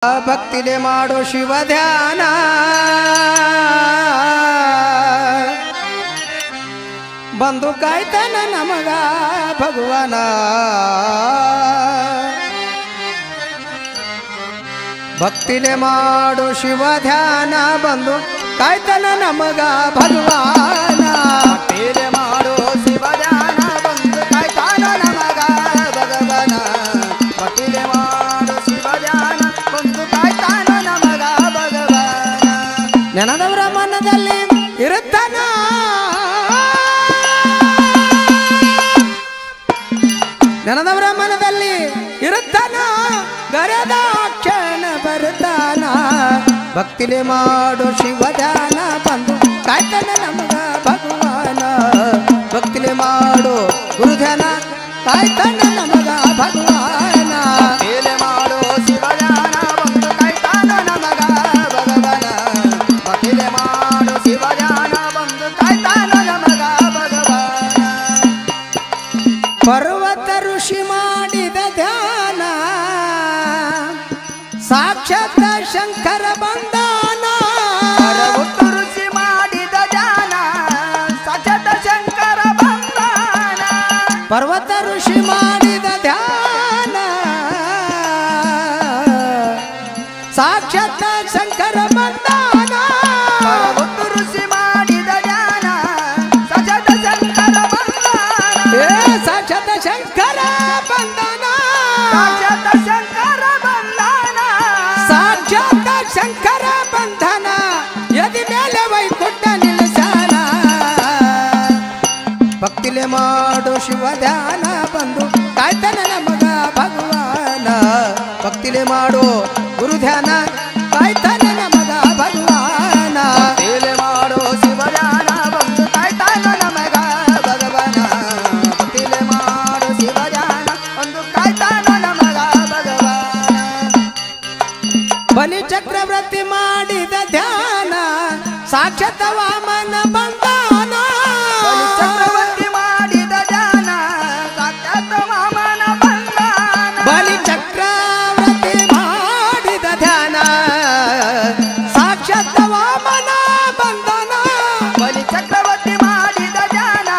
ಭಕ್ತಿಲೆ ಮಾಡೋ ಶಿವ ಧ್ಯಾನ ಬಂದು ಕಾಯ್ತಾನ ನಮಗ ಭಗವಾನ ಭಕ್ತಿಲೆ ಮಾಡೋ ಶಿವ ಧ್ಯಾನ ಬಂದು ಕಾಯ್ತಾನ ನಮಗ ಭಗವಾನ ಭಕ್ತಿಲೆ ಮಾಡೋ ಶಿವ ಧ್ಯಾನ ಬಂದು ಕಾಯ್ತಾನ ನಮಗ ಭಗವಾನ ಭಕ್ತಿಲೆ ಮಾಡೋ ಶಿವ ಧ್ಯಾನ ಬಂದು ಕಾಯ್ತಾನ ನಮಗ ಭಗವಾನ ನೆನದವರ ಮನದಲ್ಲಿ ಇರುತ್ತಾನ ನೆನದವರ ಮನದಲ್ಲಿ ಇರುತ್ತಾನ ಗರೆದ ಕ್ಷಣ ಬರ್ತಾನ ಭಕ್ತಿಲೆ ಮಾಡೋ ಶಿವ ಧ್ಯಾನ ಬಂದು ಕಾಯ್ತಾನ ನಮಗ ಭಗವಾನ ಭಕ್ತಿಲೆ ಮಾಡೋ ಗುರು ಧ್ಯಾನ ಕಾಯ್ತಾನ ನಮಗ ಭಗವಾನ ಭಕ್ತಿಲೆ ಮಾಡೋ ಶಿವ ಧ್ಯಾನ ಬಂದು ಕಾಯ್ತಾನ ನಮಗ ಭಗವಾನ ಭಕ್ತಿಲೆ ಮಾಡೋ ಶಿವ ಧ್ಯಾನ ಬಂದು ಕಾಯ್ತಾನ ನಮಗ ಭಗವಾನ ಪರ್ವತ ಋಷಿ ಮಾಡಿದ ಧ್ಯಾನ ಸಾಕ್ಷಾತ್ ಶಂಕರ ಬಂದಾನ ಪರ್ವತ ಋಷಿ ಮಾಡಿದ ಧ್ಯಾನ ಸಾಕ್ಷಾತ್ ಶಂಕರ ಬಂದಾನ ಪರ್ವತ ಋಷಿ ಮಾಡಿದ ಧ್ಯಾನ ಸಾಕ್ಷಾತ್ ಶಂಕರ ಬಂದಾನ ಪರ್ವತ ಋಷಿ ಮಾಡಿದ ಧ್ಯಾನ ಸಾಕ್ಷಾತ್ ಶಂಕರ ಬಂದಾನ ಏ ಸಾಕ್ಷಾತ್ ಶಂಕರ ಬಂದಾನ ಸಾಕ್ಷಾತ್ ಶಂಕರ ಬಂದಾನ ಸಾಕ್ಷಾತ್ ಶಂಕರ ಬಂಧನ ಯದಿ ಮೇಲೆ ವೈಕುಂಠ ನಿಲ್ಲಿಸಾನ ಭಕ್ತಿಲೆ ಮಾಡೋ ಶಿವ ಧ್ಯಾನ ಬಂದು ಕಾಯ್ತಾನ ನಮಗ ಭಗವಾನ ಭಕ್ತಿಲೆ ಮಾಡೋ ಗುರು ಧ್ಯಾನ ಕಾಯ್ತಾನ ನಮಗ ಭಗವಾನ ಭಕ್ತಿಲೆ ಮಾಡೋ ಶಿವ ಧ್ಯಾನ ಬಂದು ಕಾಯ್ತಾನ ನಮಗ ಭಗವಾನ ಭಕ್ತಿಲೆ ಮಾಡೋ ಶಿವ ಧ್ಯಾನ ಬಂದು ಕಾಯ್ತಾನ ನಮಗ ಭಗವಾನ ಬಲಿ ಚಕ್ರವರ್ತಿ ಮಾಡಿದ ಧ್ಯಾನ ಸಾಕ್ಷಾತ್ ವಾಮನ ಬಂದಾನ ಬಲಿ ಚಕ್ರವರ್ತಿ ಮಾಡಿದ ಧ್ಯಾನ ಸಾಕ್ಷಾತ್ ವಾಮನ ಬಂದಾನ ಬಲಿ ಚಕ್ರವರ್ತಿ ಮಾಡಿದ ಧ್ಯಾನ ಸಾಕ್ಷಾತ್ ವಾಮನ ಬಂಧನ ಬಲಿ ಚಕ್ರವರ್ತಿ ಮಾಡಿದ ಧ್ಯಾನ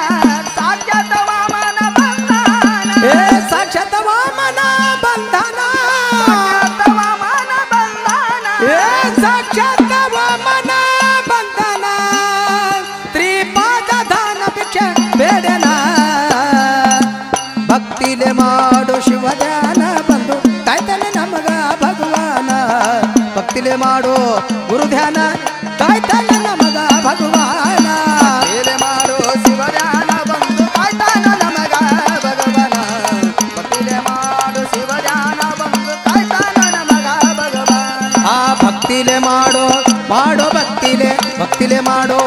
ಸಾಕ್ಷಾತ್ ವಾಮನ ಬಂದಾನ ಏ ಸಾಕ್ಷಾತ್ ವಾಮನ ಬಂಧನ ಸಾಕ್ಷಾತ್ ವಾಮನ ಬಂದಾನ ಏ ಸಾಕ್ಷಾತ್ ವಾಮನ ಬಂಧನ ತ್ರಿಪಾದ ದಾನ ಭಿಕ್ಷೆ ಬೇಡನ ಭಕ್ತಿಲೆ ಮಾಡೋ ಶಿವ ಧ್ಯಾನ ಬಂದು ಕಾಯ್ತಾನೆ ನಮಗ ಭಗವಾನ ಭಕ್ತಿಲೆ ಮಾಡೋ ಗುರು ಧ್ಯಾನ ಕಾಯ್ತಾನೆ ನಮಗ ಭಗವಾನ ಭಕ್ತಿಲೆ ಮಾಡೋ ಶಿವ ಧ್ಯಾನ ಬಂದು ಕಾಯ್ತಾನ ನಮಗ ಭಗವಾನ ಭಕ್ತಿಲೆ ಮಾಡೋ ಶಿವ ಧ್ಯಾನ ಬಂದು ಕಾಯ್ತಾನ ನಮಗ ಭಗವಾನ ಆ ಭಕ್ತಿಲೆ ಮಾಡೋ ಭಕ್ತಿಲೆ ಮಾಡೋ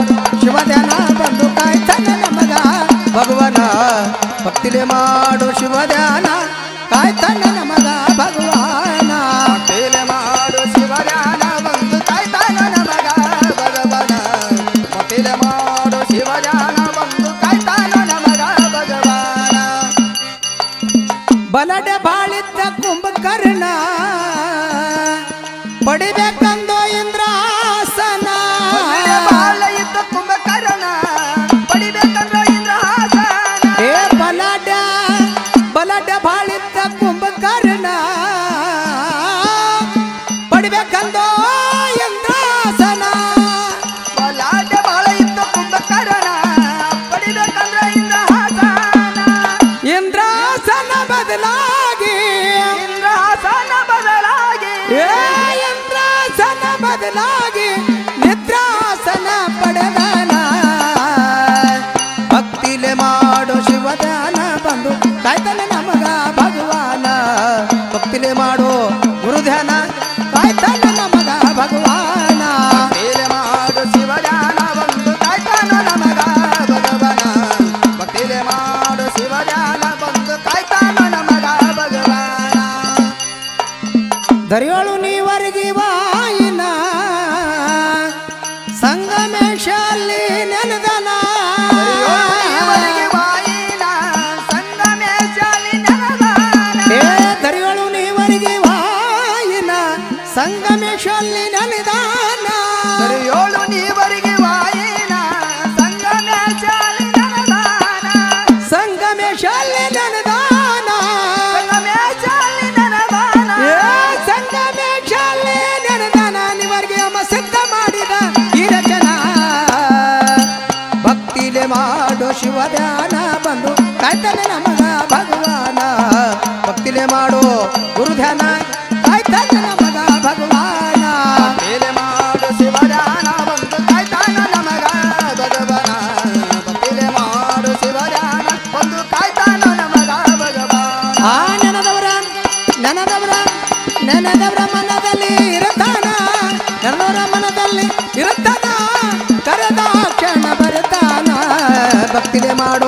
ಶಿವ ಧ್ಯಾನ ಬಂದು ಕಾಯ್ತಾನೆ ನಮಗ ಭಗವಾನ ಭಕ್ತಿಲೆ ಮಾಡೋ ಶಿವ ಧ್ಯಾನ ಕಾಯ್ತಾನೆ ನಮಗ ಭಗವಾನ ಭಕ್ತಿಲೆ ಮಾಡೋ ಶಿವ ಧ್ಯಾನ ಬಂದು ಕಾಯ್ತಾನ ನಮಗ ಭಗವಾನ ಭಕ್ತಿಲೆ ಮಾಡೋ ಶಿವ ಧ್ಯಾನ ಬಂದು ಕಾಯ್ತಾನ ನಮಗ ಭಗವಾನ ಬಲಡೆ ಬಾಳಿದ್ದ ಕುಂಭಕರ್ಣ ಪಡಿಬೇಕಂದೋ ಇಂದ್ರಾಸನ ಬಾಳ ಇದ್ದ ಕುಂಭಕರ್ಣ ಪಡಿಬೇಕಂದ್ರ ಇಂದ್ರಹಾಸನ ಏ ಬಲಡೆ ಬಾಳಿದ್ದ ಕುಂಭಕರ್ಣ ಪಡಿಬೇಕಂದೋ ಇಂದ್ರಾಸನ ಬಲಾಢ್ಯ ಬಾಳ ಇದ್ದ ಕುಂಭಕರ್ಣ ಪಡಿಬೇಕಂದ್ರ ಇಂದ್ರಹಾಸನ ಇಂದ್ರಾಸನ ಬದಲಾಗಿ ಇಂದ್ರಹಾಸನ ಬದಲಾಗಿ ಏ ಇಂದ್ರಾಸನ ಬದಲಾಗಿ ನಿದ್ರಾಸನ ಪಡೆದನ ಭಕ್ತಿಲೆ ಮಾಡೋ ಶಿವ ಧ್ಯಾನ ಬಂದು ಕಾಯ್ತಾನೆ ನಮಗ ಭಗವಾನ ಭಕ್ತಿಲೆ ಮಾಡೋ ಗುರು ಧ್ಯಾನ ಕಾಯ್ತಾನೆ ನಮಗ ಭಗವಾನ ಭಕ್ತಿಲೆ ಮಾಡೋ ಶಿವ ಧ್ಯಾನ ಬಂದು ಕಾಯ್ತಾನ ನಮಗ ಭಗವಾನ ಭಕ್ತಿಲೆ ಮಾಡೋ ಶಿವ ಧ್ಯಾನ ಬಂದು ಕಾಯ್ತಾನ ನಮಗ ಭಗವಾನ ದರಿಯೋಳು ನೀವರಿಗೆ ವಾಯಿನ ಸಂಗಮೇಶಲ್ಲಿ ನೆನೆದನ ಇವರಿಗೆ ವಾಯಿನ ಸಂಗಮೇಶಲ್ಲಿ ನೆನೆದಾನ ಏ ದರಿಯೋಳು ನೀವರಿಗೆ ವಾಯಿನ ಸಂಗ ಸಂಗಮೇಶಲ್ಲಿ ನೆನೆದಾನ ಸರಿಯೋಳು ನೀವರಿಗೆ ವಾಯಿನ ಸಂಗಮೇಶಲ್ಲಿ ನೆನೆದಾನ ಸಂಗಮೇಶಲ್ಲಿ ನೆನೆದಾನ ಸಂಗಮೇಶಲ್ಲಿ ನೆನೆದಾನ ಸಂಗಮೇಶಲ್ಲಿ ನೆನೆದಾನ ನಿವರಿಗೆ ಅಮ್ಮ ಸಿದ್ಧ ಮಾಡಿದ ಈ ರಚನ ಭಕ್ತಿಲೆ ಮಾಡೋ ಶಿವಧ್ಯಾನ ಬಂದು ಕಾಯ್ತಾನೆ ನಮಗ ಭಗವಾನ ಭಕ್ತಿಲೆ ಮಾಡೋ ಗುರುಧ್ಯಾನ ಕಾಯ್ತಾನೆ ನಮಗ ಭಗವಾನ ಭಕ್ತಿಲೆ ಮಾಡೋ ಶಿವಧ್ಯಾನ ಬಂದು ಕಾಯ್ತಾನ ನಮಗ ಭಗವಾನ ಭಕ್ತಿಲೆ ಮಾಡೋ ಶಿವಧ್ಯಾನ ಬಂದು ಕಾಯ್ತಾನ ನಮಗ ಭಗವಾನ ಆ ನೆನದವರ ಮನದಲ್ಲಿ ಇರುತ್ತಾನ ನೆನದವರ ಮನದಲ್ಲಿ ಇರುತ್ತಾನ ಕರೆದ ಕ್ಷಣ ಬರ್ತಾನ ಭಕ್ತಿಲೆ ಮಾಡೋ